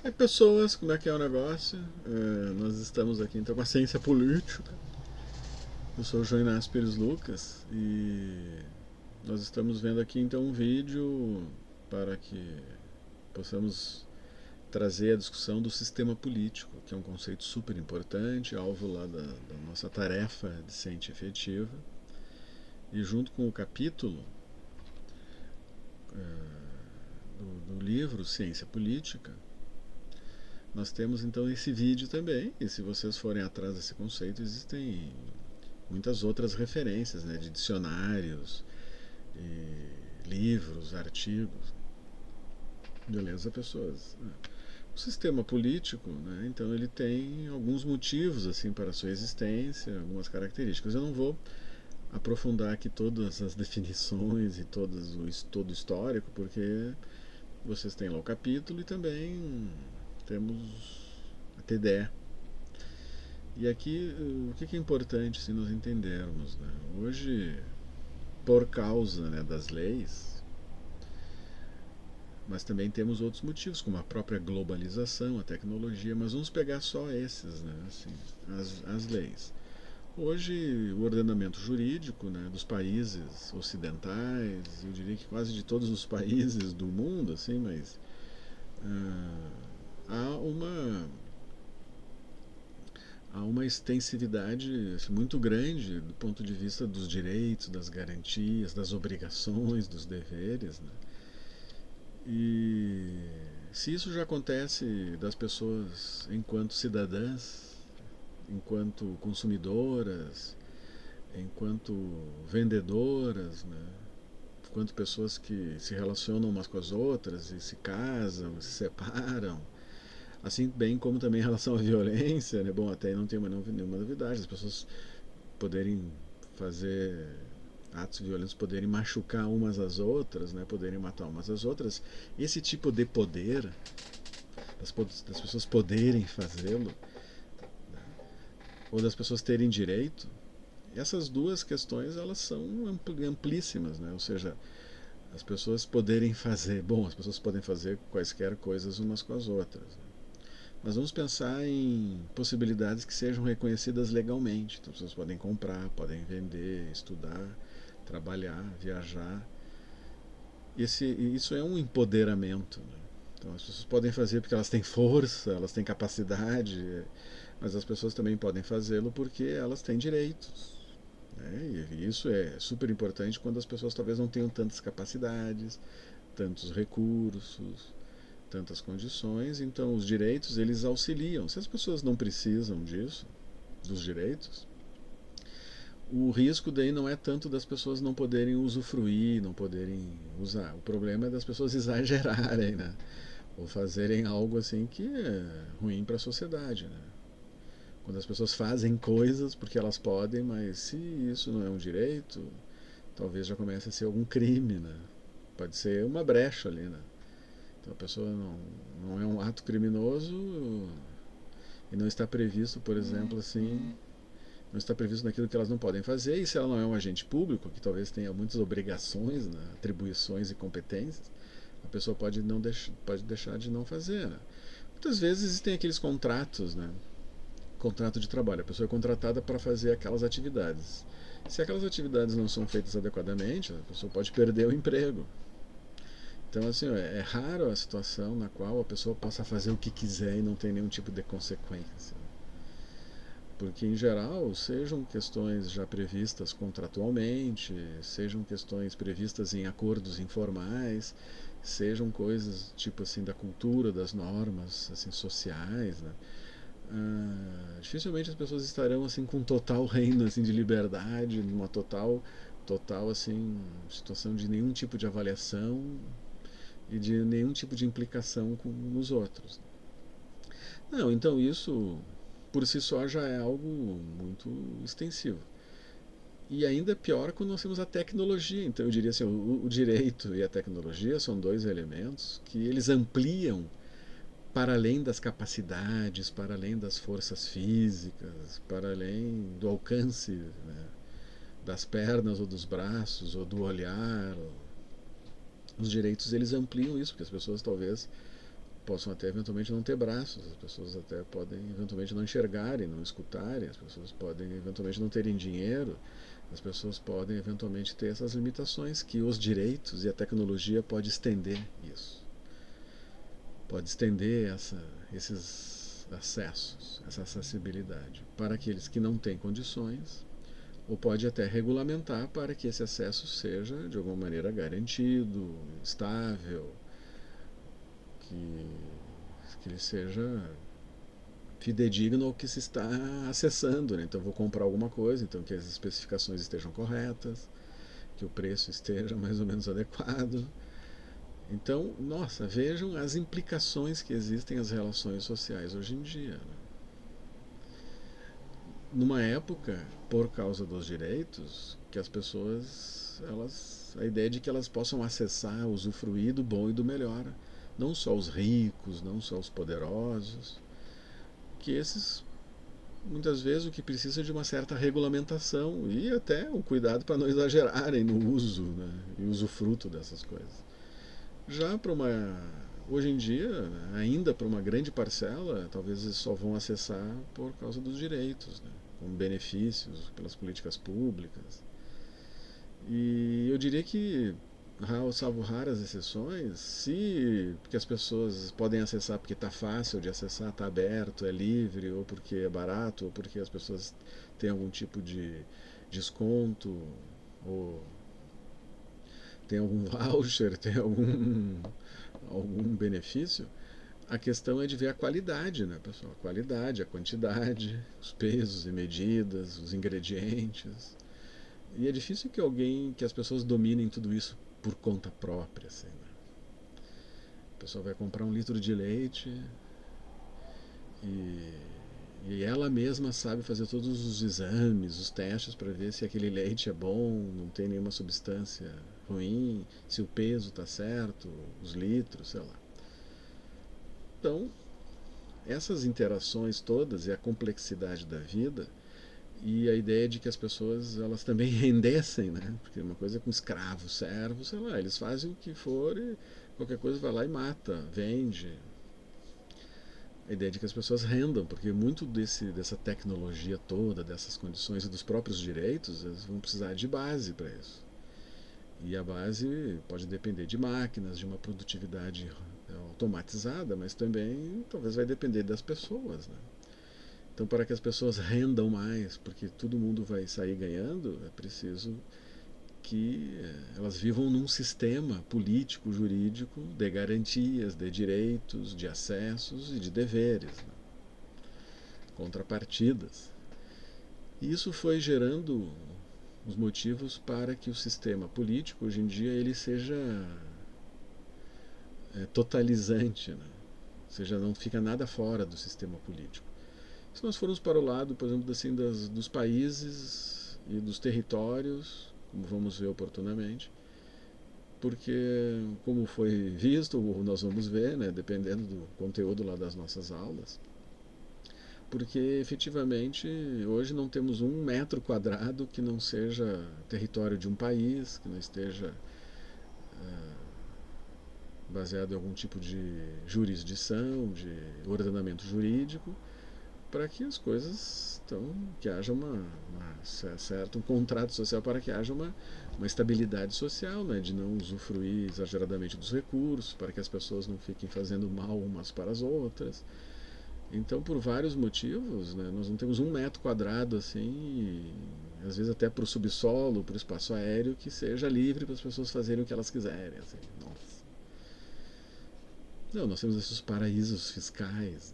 Aí, pessoas, como é que é o negócio? Nós estamos aqui então com a ciência política. Eu sou o João Inácio Pires Lucas e nós estamos vendo aqui então um vídeo para que possamos trazer a discussão do sistema político, que é um conceito super importante, alvo lá da nossa tarefa de ciência efetiva. E junto com o capítulo do livro Ciência Política, nós temos então esse vídeo também, e se vocês forem atrás desse conceito, existem muitas outras referências, né, de dicionários, livros, artigos. Beleza, pessoas. O sistema político, né, então ele tem alguns motivos assim para a sua existência, algumas características. Eu não vou aprofundar aqui todas as definições e todo o histórico, porque vocês têm lá o capítulo e também temos a TDE. E aqui o que é importante se nós entendermos, né? Hoje, por causa, né, das leis, mas também temos outros motivos, como a própria globalização, a tecnologia, mas vamos pegar só esses, né, assim, as leis. Hoje, o ordenamento jurídico, né, dos países ocidentais, eu diria que quase de todos os países do mundo, assim, mas ah, há uma extensividade assim, muito grande do ponto de vista dos direitos, das garantias, das obrigações, dos deveres. Né? E se isso já acontece das pessoas enquanto cidadãs, enquanto consumidoras, enquanto vendedoras, né? Enquanto pessoas que se relacionam umas com as outras e se casam, se separam, assim bem como também em relação à violência, né? Bom, até aí não tem nenhuma novidade, as pessoas poderem fazer atos violentos, poderem machucar umas às outras, né? Poderem matar umas às outras. Esse tipo de poder, das pessoas poderem fazê-lo, ou das pessoas terem direito, essas duas questões elas são amplíssimas, né? Ou seja, as pessoas poderem fazer, bom, as pessoas podem fazer quaisquer coisas umas com as outras. Né? Mas vamos pensar em possibilidades que sejam reconhecidas legalmente. Então, as pessoas podem comprar, podem vender, estudar, trabalhar, viajar. Isso é um empoderamento. Né? Então, as pessoas podem fazer porque elas têm força, elas têm capacidade, mas as pessoas também podem fazê-lo porque elas têm direitos. Né? E isso é super importante quando as pessoas talvez não tenham tantas capacidades, tantos recursos, tantas condições, então os direitos eles auxiliam. Se as pessoas não precisam disso, dos direitos, o risco daí não é tanto das pessoas não poderem usufruir, não poderem usar. O problema é das pessoas exagerarem, né? Ou fazerem algo assim que é ruim para a sociedade, né? Quando as pessoas fazem coisas porque elas podem, mas se isso não é um direito, talvez já comece a ser algum crime, né? Pode ser uma brecha ali, né? Então a pessoa não é um ato criminoso e não está previsto, por exemplo, assim, não está previsto naquilo que elas não podem fazer, e se ela não é um agente público, que talvez tenha muitas obrigações, né, atribuições e competências, a pessoa pode deixar de não fazer. Né? Muitas vezes existem aqueles contratos, né, contrato de trabalho, a pessoa é contratada para fazer aquelas atividades. Se aquelas atividades não são feitas adequadamente, a pessoa pode perder o emprego. Então, assim, é raro a situação na qual a pessoa possa fazer o que quiser e não tem nenhum tipo de consequência. Porque, em geral, sejam questões já previstas contratualmente, sejam questões previstas em acordos informais, sejam coisas tipo assim da cultura, das normas assim sociais, né? Dificilmente as pessoas estarão assim com um total reino assim de liberdade, numa total assim situação de nenhum tipo de avaliação e de nenhum tipo de implicação nos outros. Não, então isso por si só já é algo muito extensivo. E ainda é pior quando nós temos a tecnologia. Então eu diria assim, o direito e a tecnologia são dois elementos que eles ampliam para além das capacidades, para além das forças físicas, para além do alcance, né, das pernas ou dos braços ou do olhar. Os direitos eles ampliam isso, porque as pessoas talvez possam até eventualmente não ter braços, as pessoas até podem eventualmente não enxergarem, não escutarem, as pessoas podem eventualmente não terem dinheiro, as pessoas podem eventualmente ter essas limitações que os direitos e a tecnologia pode estender isso. Pode estender esses acessos, essa acessibilidade para aqueles que não têm condições, ou pode até regulamentar para que esse acesso seja de alguma maneira garantido, estável, que, que ele seja fidedigno ao que se está acessando, né? Então, eu vou comprar alguma coisa, então que as especificações estejam corretas, que o preço esteja mais ou menos adequado. Então, nossa, vejam as implicações que existem as relações sociais hoje em dia, né? Numa época, por causa dos direitos, que as pessoas, a ideia de que elas possam acessar, usufruir do bom e do melhor, não só os ricos, não só os poderosos, que esses muitas vezes o que precisa é de uma certa regulamentação e até um cuidado para não exagerarem no uso, né, e usufruto dessas coisas. Já para uma hoje em dia, ainda para uma grande parcela, talvez eles só vão acessar por causa dos direitos, né, com benefícios pelas políticas públicas. E eu diria que, salvo raras exceções, se porque as pessoas podem acessar porque está fácil de acessar, está aberto, é livre, ou porque é barato, ou porque as pessoas têm algum tipo de desconto, ou tem algum voucher, tem algum benefício, a questão é de ver a qualidade, né, pessoal? A qualidade, a quantidade, os pesos e medidas, os ingredientes. E é difícil que as pessoas dominem tudo isso por conta própria, assim, né? A pessoa vai comprar um litro de leite e, e ela mesma sabe fazer todos os exames, os testes para ver se aquele leite é bom, não tem nenhuma substância ruim, se o peso está certo, os litros, sei lá. Então, essas interações todas e a complexidade da vida e a ideia de que as pessoas elas também rendessem, né? Porque uma coisa é com escravos, servos, sei lá, eles fazem o que for e qualquer coisa vai lá e mata, vende. A ideia de que as pessoas rendam, porque muito dessa tecnologia toda, dessas condições e dos próprios direitos, eles vão precisar de base para isso. E a base pode depender de máquinas, de uma produtividade automatizada, mas também talvez vai depender das pessoas, né? Então, para que as pessoas rendam mais, porque todo mundo vai sair ganhando, é preciso que elas vivam num sistema político, jurídico, de garantias, de direitos, de acessos e de deveres, né? Contrapartidas. E isso foi gerando os motivos para que o sistema político, hoje em dia, ele seja totalizante, né? Ou seja, não fica nada fora do sistema político. Se nós formos para o lado, por exemplo, assim, dos países e dos territórios, como vamos ver oportunamente, porque, como foi visto, ou nós vamos ver, né, dependendo do conteúdo lá das nossas aulas, porque efetivamente hoje não temos um metro quadrado que não seja território de um país, que não esteja baseado em algum tipo de jurisdição, de ordenamento jurídico, para que as coisas que haja um contrato social para que haja uma estabilidade social, né, de não usufruir exageradamente dos recursos, para que as pessoas não fiquem fazendo mal umas para as outras. Então, por vários motivos, né, nós não temos um metro quadrado assim, e, às vezes até para o subsolo, para o espaço aéreo, que seja livre para as pessoas fazerem o que elas quiserem. Assim. Nossa. Não, nós temos esses paraísos fiscais,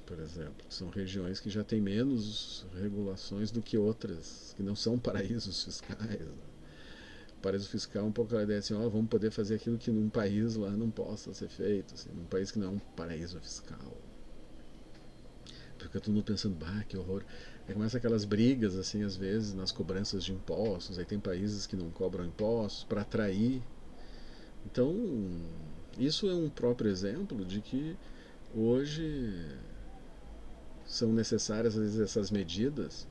por exemplo, que são regiões que já têm menos regulações do que outras, que não são paraísos fiscais. Né? Paraíso fiscal é um pouco a ideia assim, ó, vamos poder fazer aquilo que num país lá não possa ser feito, assim, num país que não é um paraíso fiscal. Fica todo mundo pensando, bah, que horror. Aí começa aquelas brigas, assim, às vezes, nas cobranças de impostos, aí tem países que não cobram impostos para atrair. Então, isso é um próprio exemplo de que hoje são necessárias, às vezes, essas medidas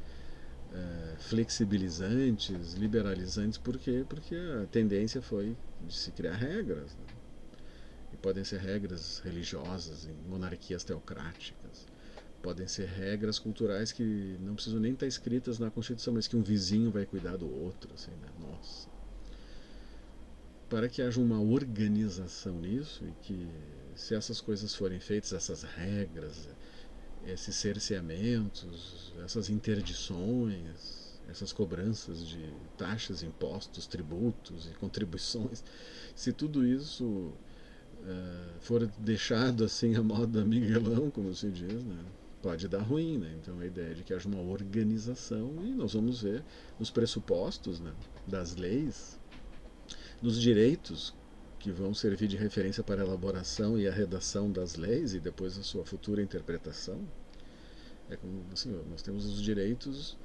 flexibilizantes, liberalizantes, por quê? Porque a tendência foi de se criar regras. Né? podem ser regras religiosas em monarquias teocráticas, podem ser regras culturais que não precisam nem estar escritas na Constituição, mas que um vizinho vai cuidar do outro, assim, né? Nossa. Para que haja uma organização nisso e que, se essas coisas forem feitas, essas regras, esses cerceamentos, essas interdições, essas cobranças de taxas, impostos, tributos e contribuições, se tudo isso for deixado assim a moda Miguelão, como se diz, né, pode dar ruim, né? Então a ideia é de que haja uma organização e nós vamos ver nos pressupostos, né, das leis, dos direitos que vão servir de referência para a elaboração e a redação das leis e depois a sua futura interpretação. É como assim, nós temos os direitos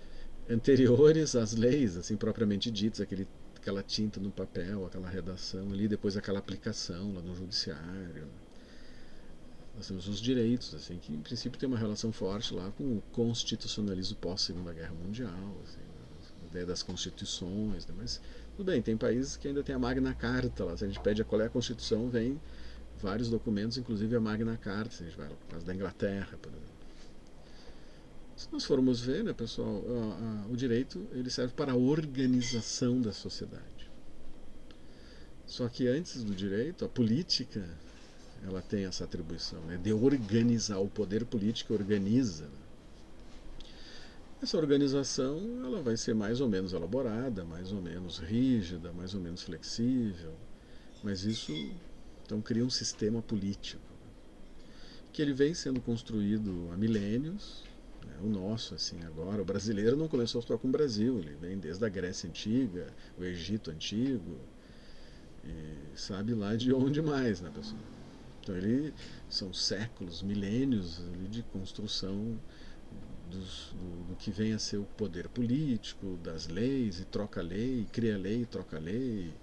anteriores às leis, assim propriamente ditas, aquela tinta no papel, aquela redação ali, depois aquela aplicação lá no judiciário. Nós temos os direitos, assim, que em princípio tem uma relação forte lá com o constitucionalismo pós-Segunda Guerra Mundial, assim, a ideia das constituições, né? Mas tudo bem, tem países que ainda tem a Magna Carta lá. Se a gente pede qual é a Constituição, vem vários documentos, inclusive a Magna Carta, se a gente vai no caso da Inglaterra, por exemplo. Se nós formos ver, né, pessoal, o direito ele serve para a organização da sociedade. Só que antes do direito, a política ela tem essa atribuição, né, de organizar. O poder político organiza. Né? Essa organização ela vai ser mais ou menos elaborada, mais ou menos rígida, mais ou menos flexível, mas isso então cria um sistema político que ele vem sendo construído há milênios. O nosso, assim, agora, o brasileiro não começou só com o Brasil, ele vem desde a Grécia Antiga, o Egito Antigo, e sabe lá de onde mais, né, pessoal? Então são séculos, milênios ali, de construção do que vem a ser o poder político, das leis, e troca lei, cria lei, troca lei,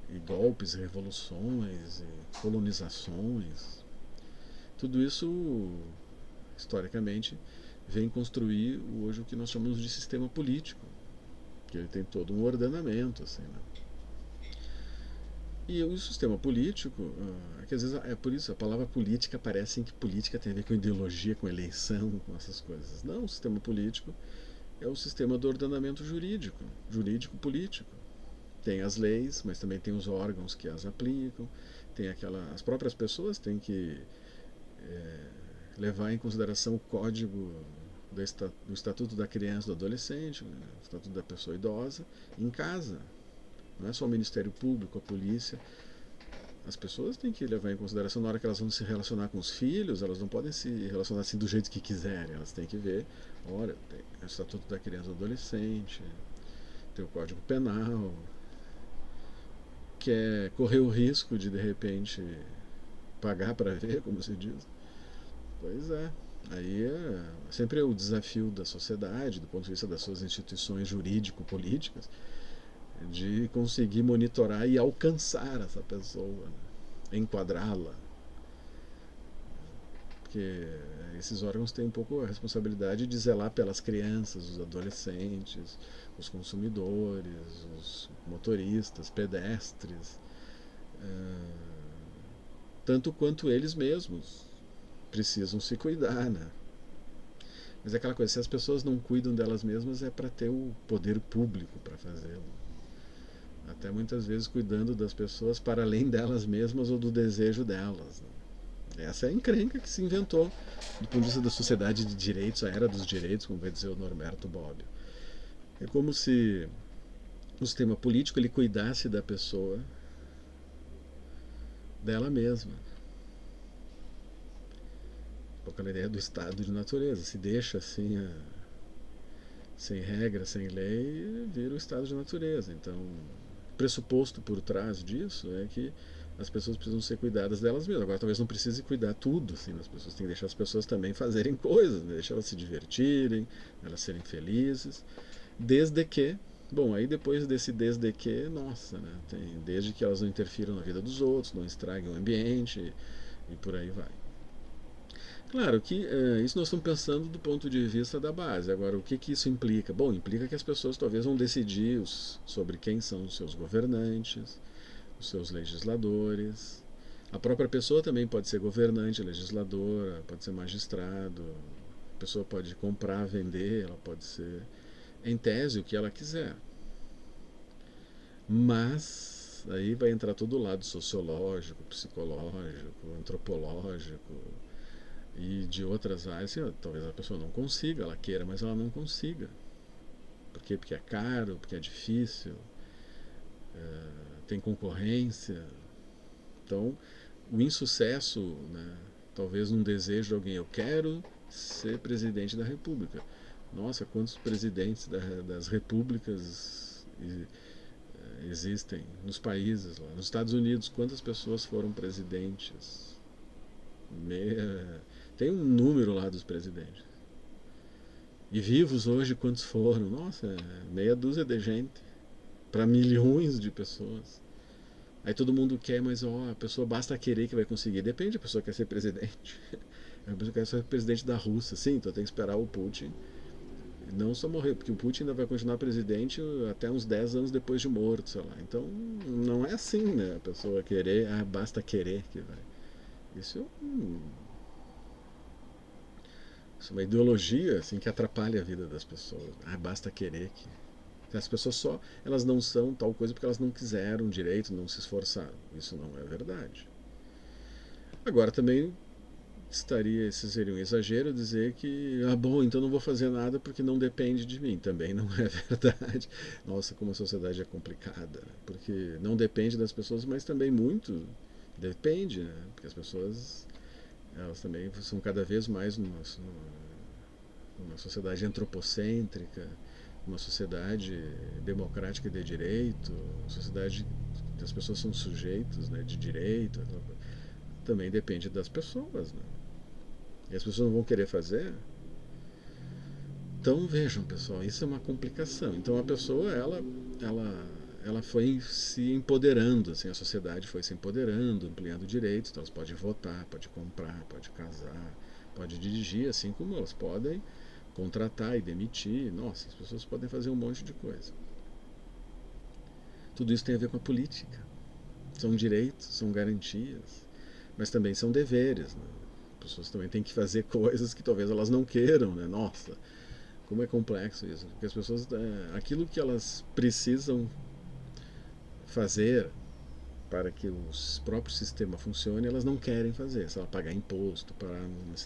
e golpes, revoluções, e colonizações. Tudo isso, historicamente, vem construir hoje o que nós chamamos de sistema político, que ele tem todo um ordenamento, assim, né? E o sistema político, que às vezes é por isso a palavra política parece que política tem a ver com ideologia, com eleição, com essas coisas. Não, o sistema político é o sistema do ordenamento jurídico, jurídico-político. Tem as leis, mas também tem os órgãos que as aplicam, tem as próprias pessoas têm que levar em consideração o código do Estatuto da Criança e do Adolescente, o Estatuto da Pessoa Idosa, em casa. Não é só o Ministério Público, a polícia. As pessoas têm que levar em consideração na hora que elas vão se relacionar com os filhos, elas não podem se relacionar assim do jeito que quiserem. Elas têm que ver, olha, tem o Estatuto da Criança e do Adolescente, tem o Código Penal, que é correr o risco de repente pagar para ver, como se diz. Pois é. Aí sempre é o desafio da sociedade, do ponto de vista das suas instituições jurídico-políticas, de conseguir monitorar e alcançar essa pessoa, né? Enquadrá-la. Porque esses órgãos têm um pouco a responsabilidade de zelar pelas crianças, os adolescentes, os consumidores, os motoristas, pedestres, tanto quanto eles mesmos precisam se cuidar, né? Mas é aquela coisa, se as pessoas não cuidam delas mesmas é para ter o poder público para fazê-lo. Até muitas vezes cuidando das pessoas para além delas mesmas ou do desejo delas. Né? Essa é a encrenca que se inventou do ponto de vista da sociedade de direitos, a era dos direitos, como vai dizer o Norberto Bobbio. É como se o sistema político ele cuidasse da pessoa dela mesma. Aquela ideia do estado de natureza. Se deixa assim, sem regra, sem lei, vira o estado de natureza. Então, o pressuposto por trás disso é que as pessoas precisam ser cuidadas delas mesmas. Agora, talvez não precise cuidar tudo, assim, as pessoas têm que deixar as pessoas também fazerem coisas, né? Deixar elas se divertirem, elas serem felizes, desde que, bom, aí depois desse desde que, nossa, né? Desde que elas não interfiram na vida dos outros, não estraguem o ambiente e por aí vai. Claro que isso nós estamos pensando do ponto de vista da base. Agora, o que isso implica? Bom, implica que as pessoas talvez vão decidir sobre quem são os seus governantes, os seus legisladores, A própria pessoa também pode ser governante, legisladora, pode ser magistrado, a pessoa pode comprar, vender, ela pode ser, em tese, o que ela quiser. Mas aí vai entrar todo o lado sociológico, psicológico, antropológico e de outras áreas. Assim, talvez a pessoa não consiga, ela queira, mas ela não consiga. Por quê? Porque é caro, porque é difícil, tem concorrência. Então, o insucesso, né, talvez num desejo de alguém, eu quero ser presidente da República. Nossa, quantos presidentes das repúblicas existem nos países lá. Nos Estados Unidos, quantas pessoas foram presidentes? Tem um número lá dos presidentes. E vivos hoje, quantos foram? Nossa, meia dúzia de gente para milhões de pessoas. Aí todo mundo quer, mas a pessoa basta querer que vai conseguir. Depende, a pessoa quer ser presidente. A pessoa quer ser presidente da Rússia. Sim, então tem que esperar o Putin não só morrer, porque o Putin ainda vai continuar presidente até uns 10 anos depois de morto, sei lá. Então não é assim, né? A pessoa querer, basta querer que vai. Isso isso é uma ideologia assim que atrapalha a vida das pessoas. Basta querer que as pessoas só elas não são tal coisa porque elas não quiseram direito, não se esforçaram. Isso não é verdade. Agora também esse seria um exagero dizer que, bom, então não vou fazer nada porque não depende de mim. Também não é verdade. Nossa, como a sociedade é complicada. Porque não depende das pessoas, mas também muito depende, né? Porque as pessoas, elas também são cada vez mais numa sociedade antropocêntrica, uma sociedade democrática e de direito, uma sociedade que as pessoas são sujeitos, né, de direito. Também depende das pessoas, né? E as pessoas não vão querer fazer. Então vejam, pessoal, isso é uma complicação. Então a pessoa, ela foi se empoderando, assim, a sociedade foi se empoderando, ampliando direitos. Então elas podem votar, pode comprar, pode casar, pode dirigir, assim como elas podem contratar e demitir. Nossa, as pessoas podem fazer um monte de coisa. Tudo isso tem a ver com a política. São direitos, são garantias, mas também são deveres, né? As pessoas também têm que fazer coisas que talvez elas não queiram, né? Nossa, como é complexo isso. Porque as pessoas, aquilo que elas precisam fazer para que o próprio sistema funcione, elas não querem fazer. Se ela pagar imposto, parar no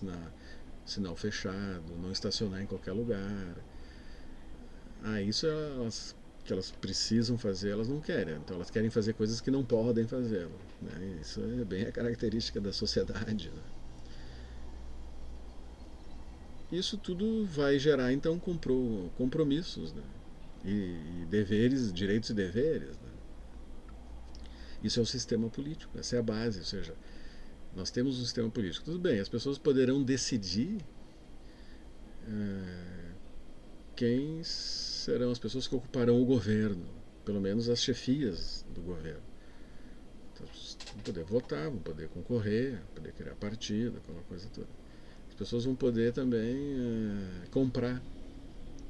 sinal fechado, não estacionar em qualquer lugar. Isso que elas precisam fazer, elas não querem. Então elas querem fazer coisas que não podem fazer. Né? Isso é bem a característica da sociedade. Né? Isso tudo vai gerar então compromissos, né? E deveres, direitos e deveres. Né? Isso é o sistema político, essa é a base. Ou seja, nós temos um sistema político. Tudo bem, as pessoas poderão decidir quem serão as pessoas que ocuparão o governo, pelo menos as chefias do governo. Então, vão poder votar, vão poder concorrer, vão poder criar partido, aquela coisa toda. As pessoas vão poder também comprar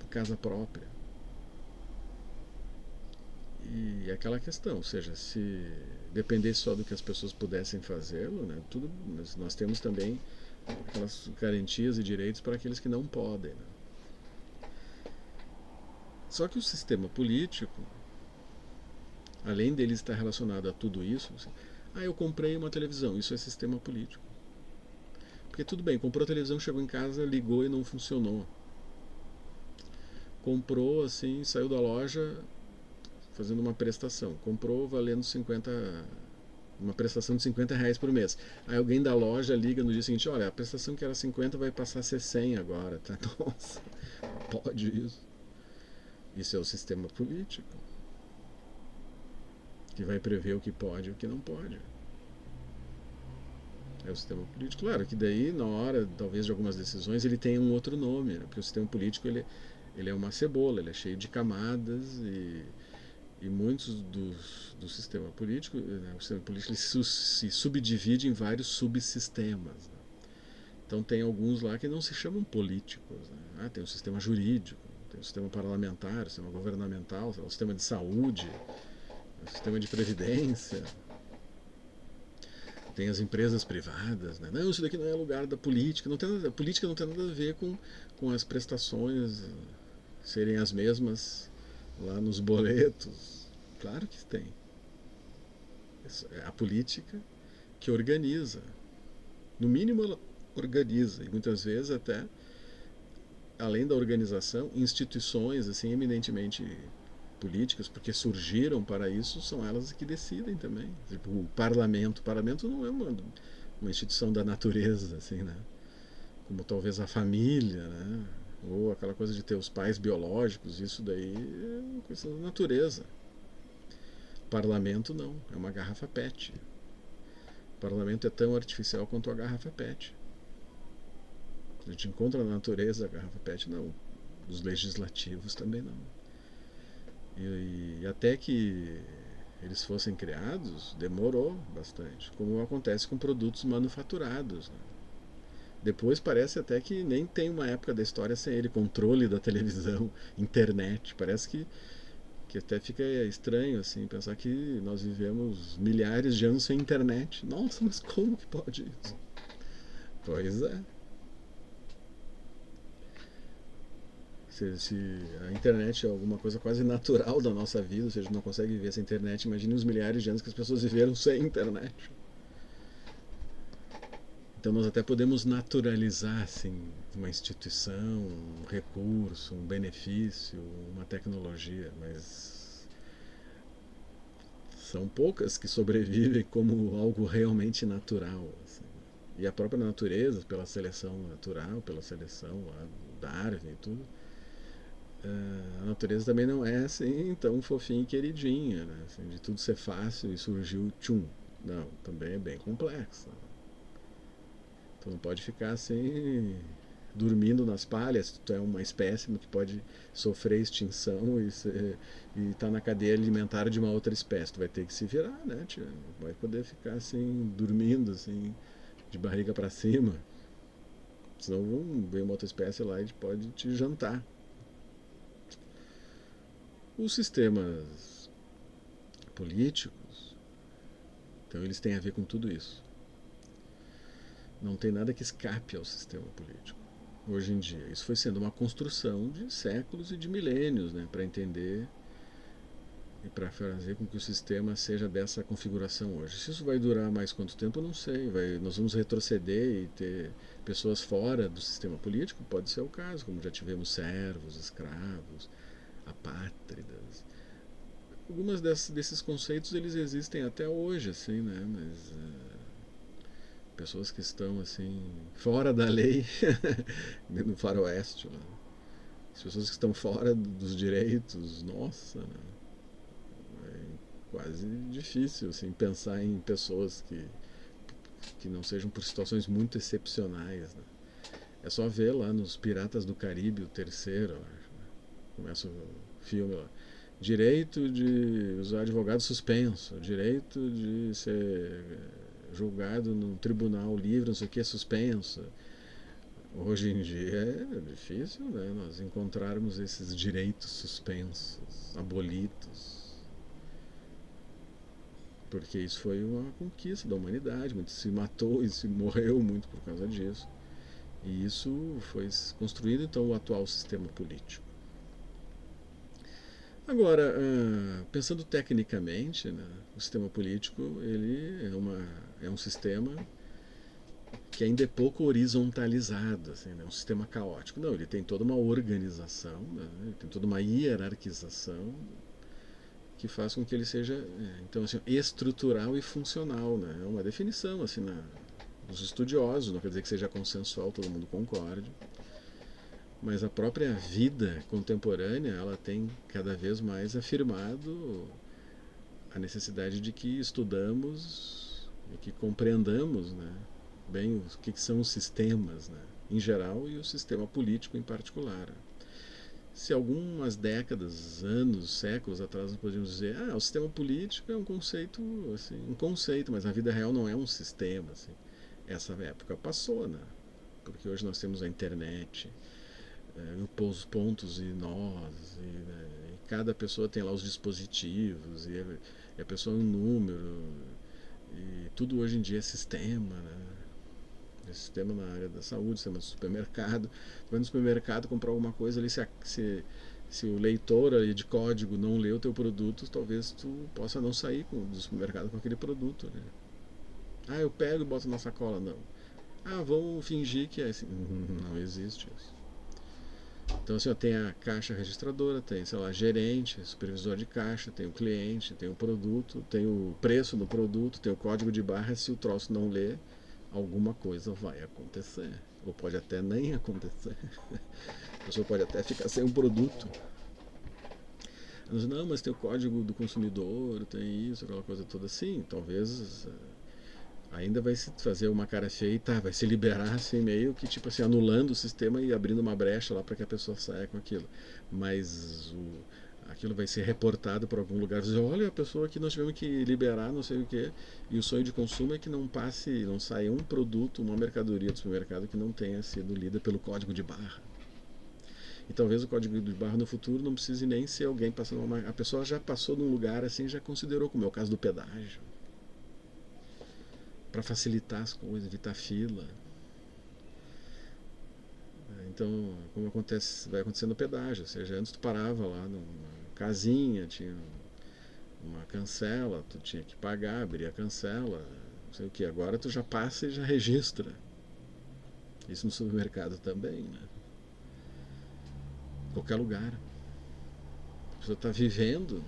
casa própria. E aquela questão, ou seja, se dependesse só do que as pessoas pudessem fazê-lo, né, tudo, mas nós temos também aquelas garantias e direitos para aqueles que não podem. Né? Só que o sistema político, além dele estar relacionado a tudo isso, assim, eu comprei uma televisão, isso é sistema político. Porque tudo bem, comprou a televisão, chegou em casa, ligou e não funcionou. Comprou assim, saiu da loja fazendo uma prestação. Comprou valendo uma prestação de R$ 50 por mês. Aí alguém da loja liga no dia seguinte, olha, a prestação que era 50 vai passar a ser 100 agora, tá? Nossa, pode isso? Isso é o sistema político, que vai prever o que pode e o que não pode. É o sistema político. Claro que daí, na hora, talvez, de algumas decisões, ele tem um outro nome, né? Porque o sistema político, ele é uma cebola, ele é cheio de camadas e muitos do sistema político, né? O sistema político ele se subdivide em vários subsistemas. Né? Então tem alguns lá que não se chamam políticos. Né? Tem o sistema jurídico, tem o sistema parlamentar, o sistema governamental, o sistema de saúde, o sistema de previdência. Tem as empresas privadas, né? Não, isso daqui não é lugar da política. Não tem nada, a política não tem nada a ver com as prestações serem as mesmas lá nos boletos. Claro que tem. É a política que organiza. No mínimo ela organiza. E muitas vezes até, além da organização, instituições assim eminentemente políticas, porque surgiram para isso, são elas que decidem também. Tipo, o parlamento não é uma instituição da natureza, assim, né? Como talvez a família, né? Ou aquela coisa de ter os pais biológicos, isso daí é uma coisa da natureza. O parlamento não, é uma garrafa PET. O parlamento é tão artificial quanto a garrafa PET. A gente encontra na natureza a garrafa PET, não. Os legislativos também não. E até que eles fossem criados, demorou bastante, como acontece com produtos manufaturados, né? Depois parece até que nem tem uma época da história sem ele, controle da televisão, internet. Parece que até fica estranho assim pensar que nós vivemos milhares de anos sem internet. Nossa, mas como que pode isso? Pois é. Se a internet é alguma coisa quase natural da nossa vida, ou seja, não consegue viver sem internet, imagine os milhares de anos que as pessoas viveram sem internet. Então nós até podemos naturalizar assim, uma instituição, um recurso, um benefício, uma tecnologia, mas são poucas que sobrevivem como algo realmente natural. Assim. E a própria natureza, pela seleção natural, pela seleção lá, Darwin e tudo, a natureza também não é assim tão fofinha e queridinha, né? Assim, de tudo ser fácil e surgiu tchum. Não, também é bem complexa. Tu não pode ficar assim dormindo nas palhas, tu é uma espécie que pode sofrer extinção e tá na cadeia alimentar de uma outra espécie. Tu vai ter que se virar, né, tia? Não vai poder ficar assim, dormindo, assim, de barriga para cima. Senão vem uma outra espécie lá e pode te jantar. Os sistemas políticos, então eles têm a ver com tudo isso. Não tem nada que escape ao sistema político hoje em dia. Isso foi sendo uma construção de séculos e de milênios, né, para entender e para fazer com que o sistema seja dessa configuração hoje. Se isso vai durar mais quanto tempo, eu não sei. Nós vamos retroceder e ter pessoas fora do sistema político? Pode ser o caso, como já tivemos servos, escravos, apátridas. Algumas desses conceitos eles existem até hoje, assim, né? Mas pessoas que estão assim fora da lei, no faroeste, né? As pessoas que estão fora dos direitos, nossa, né? É quase difícil assim pensar em pessoas que não sejam por situações muito excepcionais, né? É só ver lá nos Piratas do Caribe, o terceiro, eu acho, né? Começa o filme lá. Direito de usar advogado suspenso, direito de ser julgado num tribunal livre, não sei o que, suspenso. Hoje em dia é difícil, né, nós encontrarmos esses direitos suspensos, abolidos, porque isso foi uma conquista da humanidade, muito se matou e se morreu muito por causa disso. E isso foi construído então o atual sistema político. Agora, pensando tecnicamente, né, o sistema político ele é um sistema que ainda é pouco horizontalizado, assim, né, um sistema caótico. Não, ele tem toda uma organização, né, ele tem toda uma hierarquização que faz com que ele seja, então, assim, estrutural e funcional. Né, é uma definição assim, dos estudiosos, não quer dizer que seja consensual, todo mundo concorde. Mas a própria vida contemporânea ela tem cada vez mais afirmado a necessidade de que estudamos e que compreendamos, né, bem o que são os sistemas, né, em geral e o sistema político em particular. Se algumas décadas, anos, séculos atrás nós podíamos dizer, o sistema político é um conceito, assim, um conceito, mas a vida real não é um sistema, assim. Essa época passou, né? Porque hoje nós temos a internet, os pontos e nós, e cada pessoa tem lá os dispositivos, e a pessoa é um número, E tudo hoje em dia é sistema, né? É sistema na área da saúde, sistema do supermercado. Tu vai no supermercado comprar alguma coisa ali, se o leitor ali de código não lê o teu produto, talvez tu possa não sair do supermercado com aquele produto, né? Ah, eu pego e boto na sacola. Não. Ah, vamos fingir que é assim. Não existe isso. Então, assim, ó, tem a caixa registradora, tem, sei lá, gerente, supervisor de caixa, tem o cliente, tem o produto, tem o preço do produto, tem o código de barra. Se o troço não lê, alguma coisa vai acontecer. Ou pode até nem acontecer. A pessoa pode até ficar sem um produto. Não, mas tem o código do consumidor, tem isso, aquela coisa toda assim. Talvez ainda vai se fazer uma cara feita, vai se liberar assim, meio que tipo assim, anulando o sistema e abrindo uma brecha lá para que a pessoa saia com aquilo. Mas aquilo vai ser reportado para algum lugar, dizer, olha, a pessoa que nós tivemos que liberar, não sei o quê. E o sonho de consumo é que não passe, não saia um produto, uma mercadoria do supermercado que não tenha sido lida pelo código de barra. E talvez o código de barra no futuro não precise nem ser alguém passando uma. A pessoa já passou num lugar assim, já considerou, como é o caso do pedágio, para facilitar as coisas, evitar fila. Então, como acontece, vai acontecer no pedágio, ou seja, antes tu parava lá numa casinha, tinha uma cancela, tu tinha que pagar, abrir a cancela, não sei o que. Agora tu já passa e já registra. Isso no supermercado também, né? Em qualquer lugar. A pessoa está vivendo,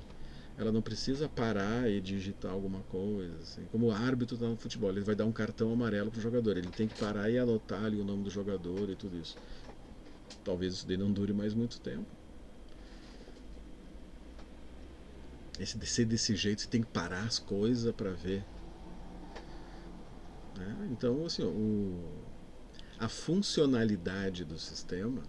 ela não precisa parar e digitar alguma coisa. Assim. Como o árbitro está no futebol, ele vai dar um cartão amarelo pro jogador, ele tem que parar e anotar ali o nome do jogador e tudo isso. Talvez isso daí não dure mais muito tempo. Ser desse jeito, você tem que parar as coisas para ver. Né? Então, assim, a funcionalidade do sistema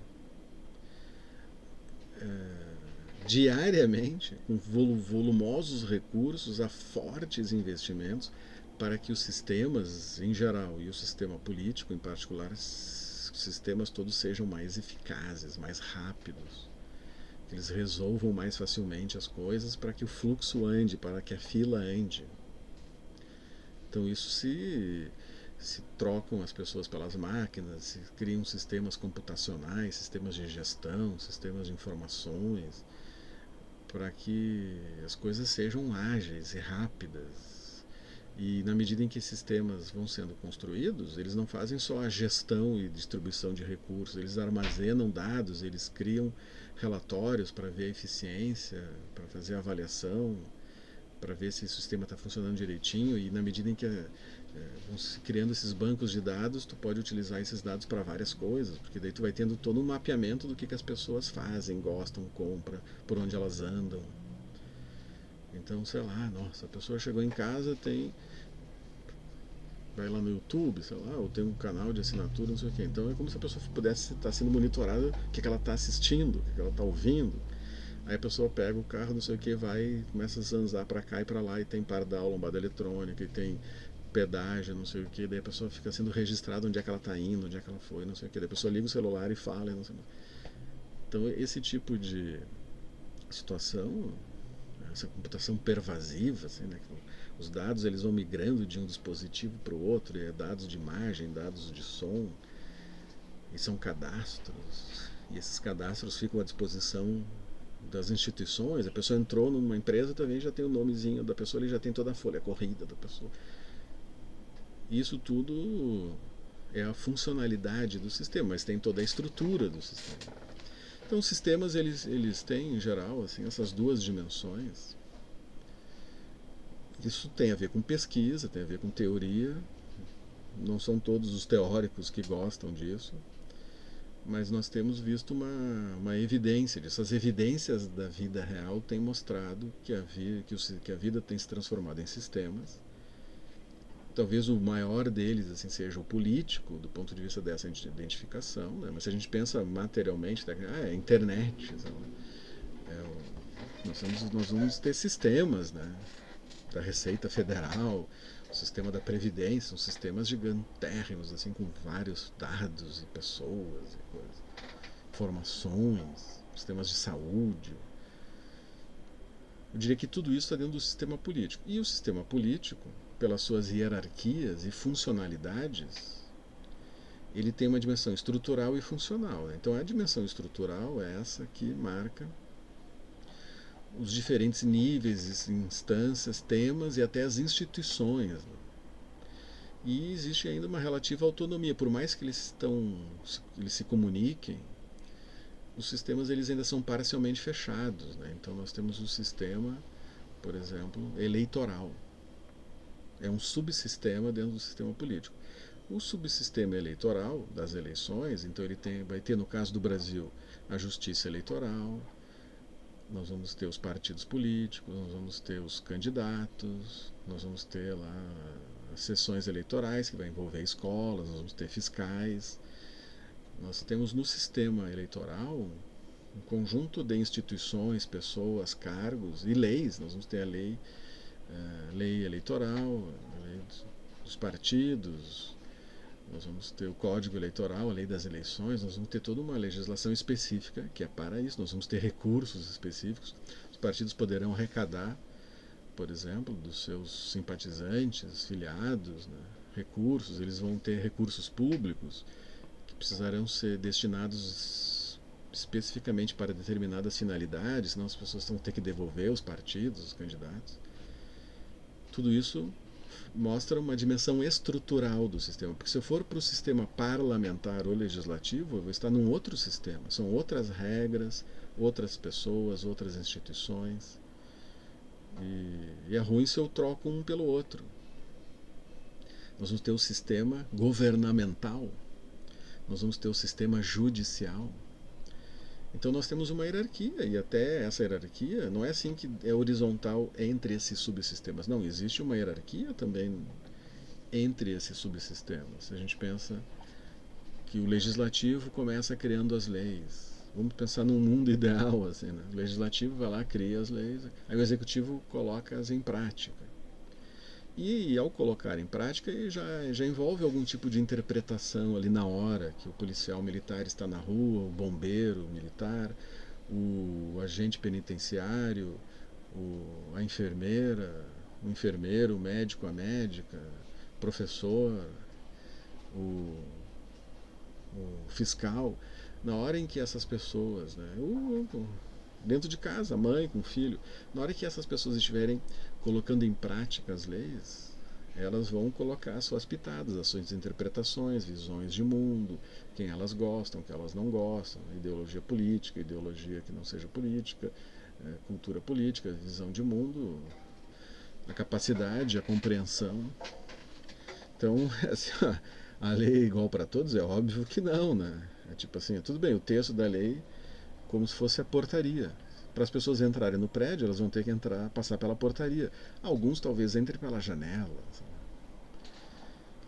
diariamente, com volumosos recursos, a fortes investimentos, para que os sistemas em geral e o sistema político em particular, os sistemas todos sejam mais eficazes, mais rápidos, que eles resolvam mais facilmente as coisas para que o fluxo ande, para que a fila ande. Então isso se trocam as pessoas pelas máquinas, se criam sistemas computacionais, sistemas de gestão, sistemas de informações, para que as coisas sejam ágeis e rápidas. E na medida em que sistemas vão sendo construídos, eles não fazem só a gestão e distribuição de recursos, eles armazenam dados, eles criam relatórios para ver a eficiência, para fazer a avaliação, para ver se o sistema está funcionando direitinho. E na medida em que vão se criando esses bancos de dados, tu pode utilizar esses dados para várias coisas, porque daí tu vai tendo todo um mapeamento do que as pessoas fazem, gostam, compram, por onde elas andam. Então, sei lá, nossa, a pessoa chegou em casa, vai lá no YouTube, sei lá, ou tem um canal de assinatura, não sei o que. Então é como se a pessoa pudesse estar sendo monitorada, o que ela está assistindo, o que ela está ouvindo. Aí a pessoa pega o carro, não sei o que, vai e começa a zanzar para cá e para lá, e tem pardal, lombada eletrônica, e tem pedágio, não sei o que, daí a pessoa fica sendo registrada onde é que ela está indo, onde é que ela foi, não sei o que, daí a pessoa liga o celular e fala, e não sei o que. Então esse tipo de situação, essa computação pervasiva, assim, né, os dados eles vão migrando de um dispositivo para o outro, e é dados de imagem, dados de som, e são cadastros, e esses cadastros ficam à disposição das instituições. A pessoa entrou numa empresa, também já tem o nomezinho da pessoa, ele já tem toda a folha, a corrida da pessoa. Isso tudo é a funcionalidade do sistema, mas tem toda a estrutura do sistema. Então os sistemas eles têm em geral assim essas duas dimensões. Isso tem a ver com pesquisa, tem a ver com teoria. Não são todos os teóricos que gostam disso, mas nós temos visto uma evidência disso. As evidências da vida real têm mostrado que a vida tem se transformado em sistemas. Talvez o maior deles assim seja o político, do ponto de vista dessa identificação, né? Mas se a gente pensa materialmente, é a internet. Nós vamos ter sistemas, né? Da Receita Federal, o sistema da Previdência, são sistemas gigantérrimos, assim, com vários dados e pessoas e coisas, informações, sistemas de saúde. Eu diria que tudo isso está dentro do sistema político. E o sistema político pelas suas hierarquias e funcionalidades, ele tem uma dimensão estrutural e funcional. Então a dimensão estrutural é essa que marca os diferentes níveis, instâncias, temas e até as instituições. E existe ainda uma relativa autonomia, por mais que eles se comuniquem, os sistemas eles ainda são parcialmente fechados, né? Então nós temos o sistema, por exemplo, eleitoral. É um subsistema dentro do sistema político. O subsistema eleitoral das eleições, então vai ter, no caso do Brasil, a justiça eleitoral, nós vamos ter os partidos políticos, nós vamos ter os candidatos, nós vamos ter lá as sessões eleitorais, que vai envolver escolas, nós vamos ter fiscais. Nós temos no sistema eleitoral um conjunto de instituições, pessoas, cargos e leis. Nós vamos ter a lei eleitoral, a lei dos partidos, nós vamos ter o Código Eleitoral, a lei das eleições, nós vamos ter toda uma legislação específica que é para isso, nós vamos ter recursos específicos. Os partidos poderão arrecadar, por exemplo, dos seus simpatizantes, filiados, né, recursos, eles vão ter recursos públicos que precisarão ser destinados especificamente para determinadas finalidades, senão as pessoas vão ter que devolver os partidos, os candidatos. Tudo isso mostra uma dimensão estrutural do sistema, porque se eu for para o sistema parlamentar ou legislativo, eu vou estar num outro sistema, são outras regras, outras pessoas, outras instituições, e é ruim se eu troco um pelo outro. Nós vamos ter o sistema governamental, nós vamos ter o sistema judicial. Então nós temos uma hierarquia, e até essa hierarquia não é assim que é horizontal entre esses subsistemas. Não, existe uma hierarquia também entre esses subsistemas. A gente pensa que o legislativo começa criando as leis. Vamos pensar num mundo ideal, assim, né? O legislativo vai lá, cria as leis, aí o executivo coloca-as em prática. E ao colocar em prática, já envolve algum tipo de interpretação ali na hora, que o policial militar está na rua, o bombeiro militar, o agente penitenciário, a enfermeira, o enfermeiro, o médico, a médica, o professor, o, o fiscal. Na hora em que essas pessoas, né, dentro de casa, mãe com filho, na hora que essas pessoas estiverem colocando em prática as leis, elas vão colocar suas pitadas, as suas interpretações, visões de mundo, quem elas gostam, que elas não gostam, ideologia política, ideologia que não seja política, cultura política, visão de mundo, a capacidade, a compreensão. Então, assim, a lei é igual para todos? É óbvio que não, né? É tipo assim, tudo bem, o texto da lei como se fosse a portaria. Para as pessoas entrarem no prédio, elas vão ter que passar pela portaria. Alguns talvez entrem pela janela.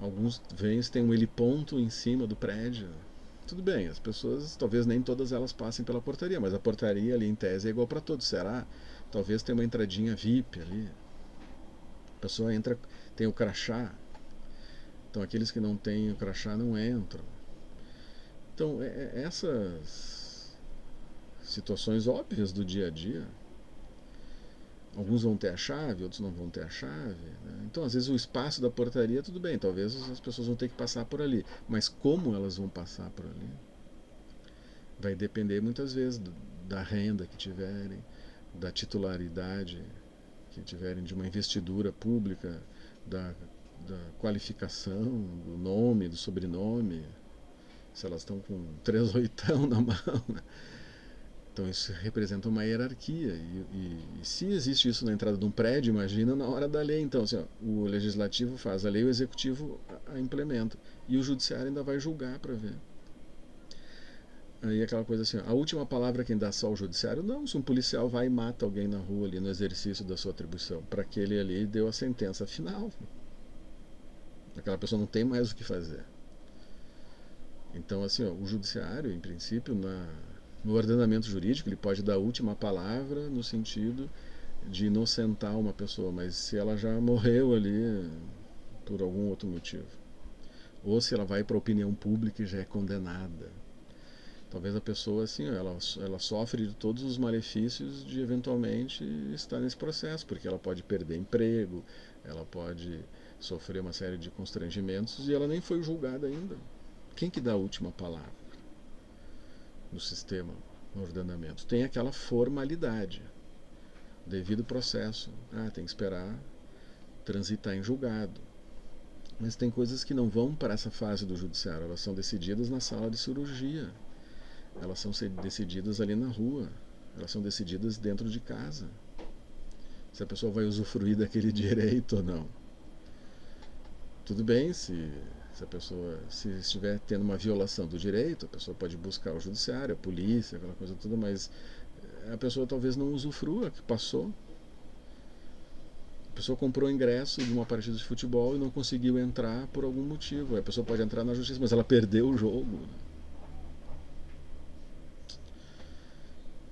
Alguns vêm, tem um heliponto em cima do prédio. Tudo bem, as pessoas, talvez nem todas elas passem pela portaria, mas a portaria ali em tese é igual para todos. Será? Talvez tenha uma entradinha VIP ali. A pessoa entra, tem o crachá. Então aqueles que não têm o crachá não entram. Então essas situações óbvias do dia a dia. Alguns vão ter a chave, outros não vão ter a chave. Né? Então, às vezes, o espaço da portaria, tudo bem, talvez as pessoas vão ter que passar por ali. Mas como elas vão passar por ali? Vai depender muitas vezes da renda que tiverem, da titularidade que tiverem, de uma investidura pública, da qualificação, do nome, do sobrenome. Se elas estão com 3/8 na mão. Né? Então isso representa uma hierarquia. E se existe isso na entrada de um prédio, imagina na hora da lei. Então, assim, ó, o legislativo faz a lei, o executivo a implementa. E o judiciário ainda vai julgar para ver. Aí aquela coisa assim, ó, a última palavra quem dá só o judiciário? Não, se um policial vai e mata alguém na rua ali no exercício da sua atribuição, para aquele ali deu a sentença final. Aquela pessoa não tem mais o que fazer. Então, assim, ó, o judiciário, em princípio, no ordenamento jurídico, ele pode dar a última palavra no sentido de inocentar uma pessoa, mas se ela já morreu ali por algum outro motivo, ou se ela vai para a opinião pública e já é condenada, talvez a pessoa assim, ela sofre de todos os malefícios de eventualmente estar nesse processo, porque ela pode perder emprego, ela pode sofrer uma série de constrangimentos e ela nem foi julgada ainda. Quem que dá a última palavra no sistema, no ordenamento? Tem aquela formalidade, devido processo. Tem que esperar transitar em julgado. Mas tem coisas que não vão para essa fase do judiciário, elas são decididas na sala de cirurgia, elas são decididas ali na rua, elas são decididas dentro de casa. Se a pessoa vai usufruir daquele direito ou não. Tudo bem se a pessoa se estiver tendo uma violação do direito, a pessoa pode buscar o judiciário, a polícia, aquela coisa toda, mas a pessoa talvez não usufrua, que passou. A pessoa comprou ingresso de uma partida de futebol e não conseguiu entrar por algum motivo. A pessoa pode entrar na justiça, mas ela perdeu o jogo.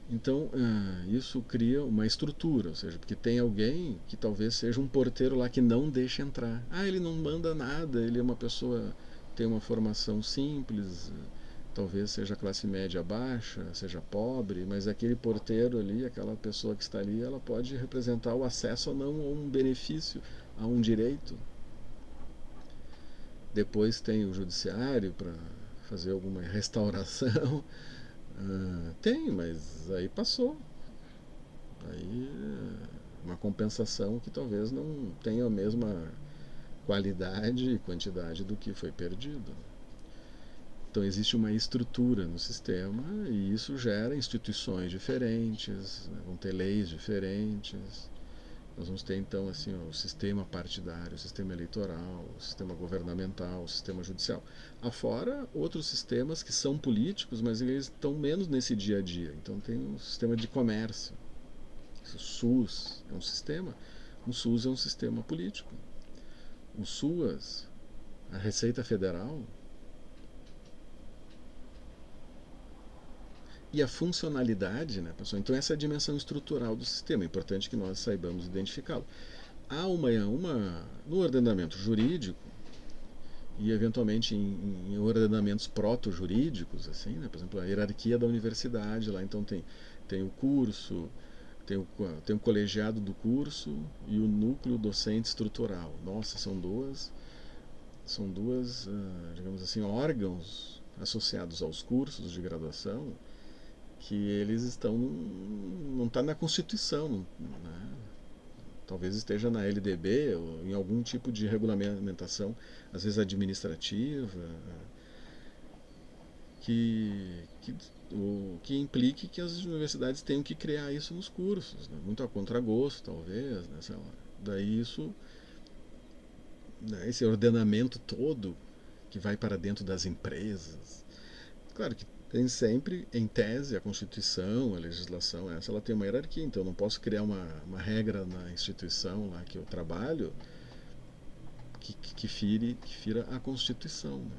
Então, isso cria uma estrutura, ou seja, porque tem alguém que talvez seja um porteiro lá que não deixa entrar. Ele não manda nada, ele é uma pessoa, tem uma formação simples, talvez seja classe média baixa, seja pobre, mas aquele porteiro ali, aquela pessoa que está ali, ela pode representar o acesso ou não a um benefício, a um direito. Depois tem o judiciário para fazer alguma restauração. Tem, mas aí passou. Aí uma compensação que talvez não tenha a mesma qualidade e quantidade do que foi perdido. Então existe uma estrutura no sistema e isso gera instituições diferentes, vão ter leis diferentes. Nós vamos ter então assim o sistema partidário, o sistema eleitoral, o sistema governamental, o sistema judicial. Afora outros sistemas que são políticos, mas eles estão menos nesse dia a dia. Então tem o sistema de comércio. O SUS é um sistema. O SUS é um sistema político. O SUAS, a Receita Federal, e a funcionalidade, né, pessoal? Então essa é a dimensão estrutural do sistema. É importante que nós saibamos identificá-lo. Há no ordenamento jurídico e eventualmente em ordenamentos proto-jurídicos, assim, né? Por exemplo, a hierarquia da universidade lá, então tem o curso, tem o colegiado do curso e o núcleo docente estrutural. Nossa, são duas, digamos assim, órgãos associados aos cursos de graduação que eles estão não está na Constituição, né? Talvez esteja na LDB ou em algum tipo de regulamentação, às vezes administrativa, que implique que as universidades tenham que criar isso nos cursos, né? Muito a contragosto, talvez, né? Sei lá. Daí isso, né, esse ordenamento todo que vai para dentro das empresas. Claro que tem sempre, em tese, a Constituição, a legislação, ela tem uma hierarquia, então eu não posso criar uma regra na instituição lá que eu trabalho que fira a Constituição. Né?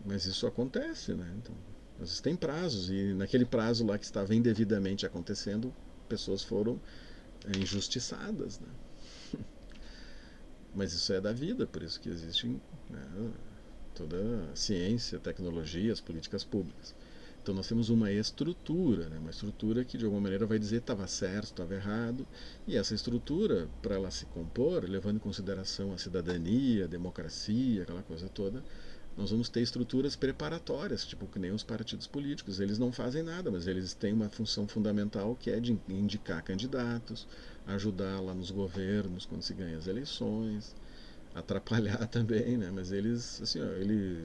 Mas isso acontece, né? Então, às vezes tem prazos, e naquele prazo lá que estava indevidamente acontecendo, pessoas foram injustiçadas, né? Mas isso é da vida, por isso que existe, né, toda a ciência, tecnologia, as políticas públicas. Então nós temos uma estrutura, né? Uma estrutura que de alguma maneira vai dizer estava certo, estava errado, e essa estrutura, para ela se compor, levando em consideração a cidadania, a democracia, aquela coisa toda, nós vamos ter estruturas preparatórias, tipo que nem os partidos políticos. Eles não fazem nada, mas eles têm uma função fundamental que é de indicar candidatos, ajudar lá nos governos quando se ganha as eleições, atrapalhar também, né? Mas eles, assim, ele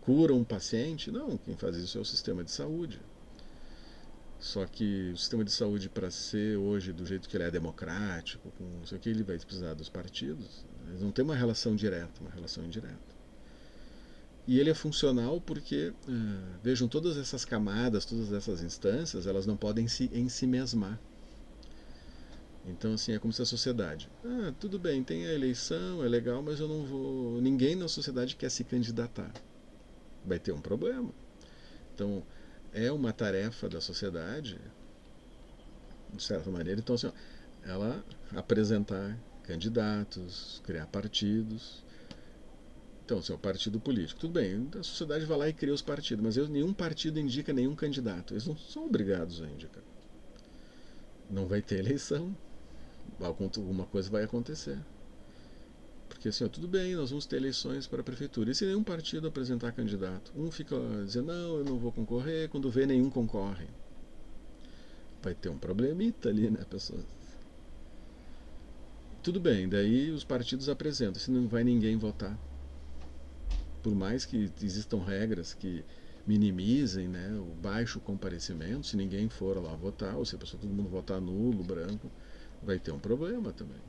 cura um paciente? Não, quem faz isso é o sistema de saúde. Só que o sistema de saúde, para ser hoje do jeito que ele é democrático, com não sei o que, ele vai precisar dos partidos. Eles não têm uma relação direta, uma relação indireta. E ele é funcional porque, vejam, todas essas camadas, todas essas instâncias, elas não podem se ensimesmar. Então, assim, é como se a sociedade, tudo bem, tem a eleição, é legal, mas eu não vou. Ninguém na sociedade quer se candidatar. Vai ter um problema. Então, é uma tarefa da sociedade, de certa maneira, então, assim, ela apresentar candidatos, criar partidos. Então, assim, o partido político. Tudo bem, a sociedade vai lá e cria os partidos, mas nenhum partido indica nenhum candidato. Eles não são obrigados a indicar. Não vai ter eleição. Alguma coisa vai acontecer. Porque assim, ó, tudo bem, nós vamos ter eleições para a prefeitura. E se nenhum partido apresentar candidato? Um fica dizendo, não, eu não vou concorrer, quando vê nenhum concorre. Vai ter um problemita ali, né, pessoas? Tudo bem, daí os partidos apresentam, se não vai ninguém votar. Por mais que existam regras que minimizem, né, o baixo comparecimento, se ninguém for lá votar, ou se a pessoa, todo mundo votar nulo, branco, vai ter um problema também.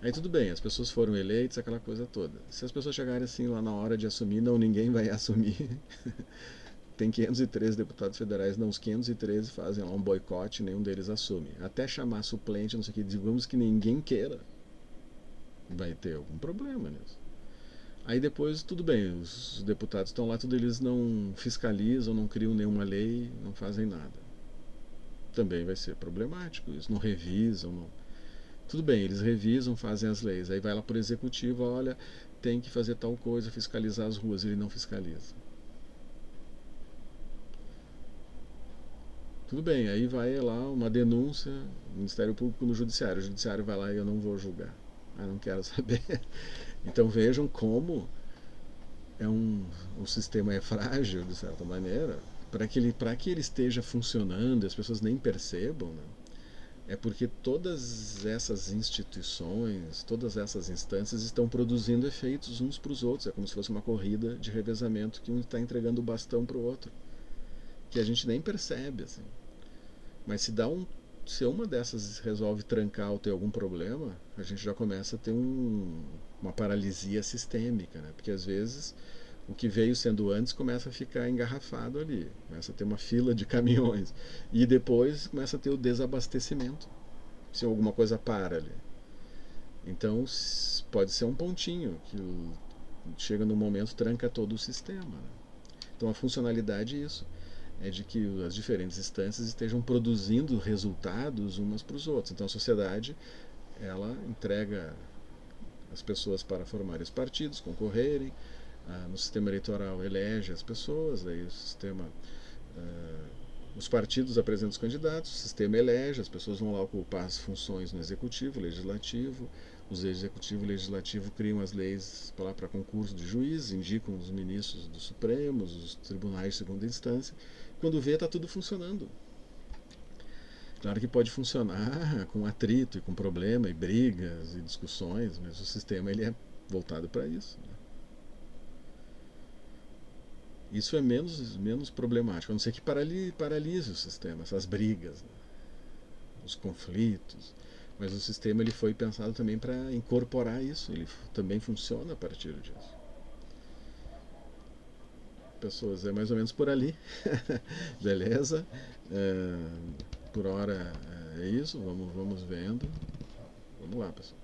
Aí tudo bem, as pessoas foram eleitas, aquela coisa toda. Se as pessoas chegarem assim lá na hora de assumir, não, ninguém vai assumir. Tem 513 deputados federais, não, os 513 fazem lá um boicote, nenhum deles assume. Até chamar suplente, não sei o que, digamos que ninguém queira, vai ter algum problema nisso. Aí depois, tudo bem, os deputados estão lá, tudo eles não fiscalizam, não criam nenhuma lei, não fazem nada. Também vai ser problemático, eles não revisam, não. Tudo bem, eles revisam, fazem as leis. Aí vai lá para o executivo, olha, tem que fazer tal coisa, fiscalizar as ruas, ele não fiscaliza. Tudo bem, aí vai lá uma denúncia, Ministério Público no Judiciário. O Judiciário vai lá e eu não vou julgar. Ah, não quero saber. Então vejam como o sistema é frágil, de certa maneira, para que ele esteja funcionando e as pessoas nem percebam, né? É porque todas essas instituições, todas essas instâncias estão produzindo efeitos uns para os outros. É como se fosse uma corrida de revezamento que um está entregando o bastão para o outro, que a gente nem percebe, assim. Mas se uma dessas resolve trancar ou ter algum problema, a gente já começa a ter uma paralisia sistêmica, né? Porque às vezes o que veio sendo antes começa a ficar engarrafado ali, começa a ter uma fila de caminhões e depois começa a ter o desabastecimento, se alguma coisa para ali. Então pode ser um pontinho que chega no momento tranca todo o sistema, né? Então a funcionalidade é isso, é de que as diferentes instâncias estejam produzindo resultados umas para os outros. Então a sociedade ela entrega as pessoas para formarem os partidos, concorrerem, no sistema eleitoral elege as pessoas, aí o sistema os partidos apresentam os candidatos, o sistema elege, as pessoas vão lá ocupar as funções no executivo, legislativo, os executivo e legislativo criam as leis para concurso de juízes, indicam os ministros do Supremo, os tribunais de segunda instância. Quando vê, está tudo funcionando. Claro que pode funcionar com atrito e com problema e brigas e discussões, mas o sistema ele é voltado para isso, né? Isso é menos problemático, a não ser que paralise o sistema, essas brigas, né? Os conflitos. Mas o sistema ele foi pensado também para incorporar isso, ele também funciona a partir disso. Pessoas, é mais ou menos por ali. Beleza? É, por hora é isso, vamos vendo. Vamos lá, pessoal.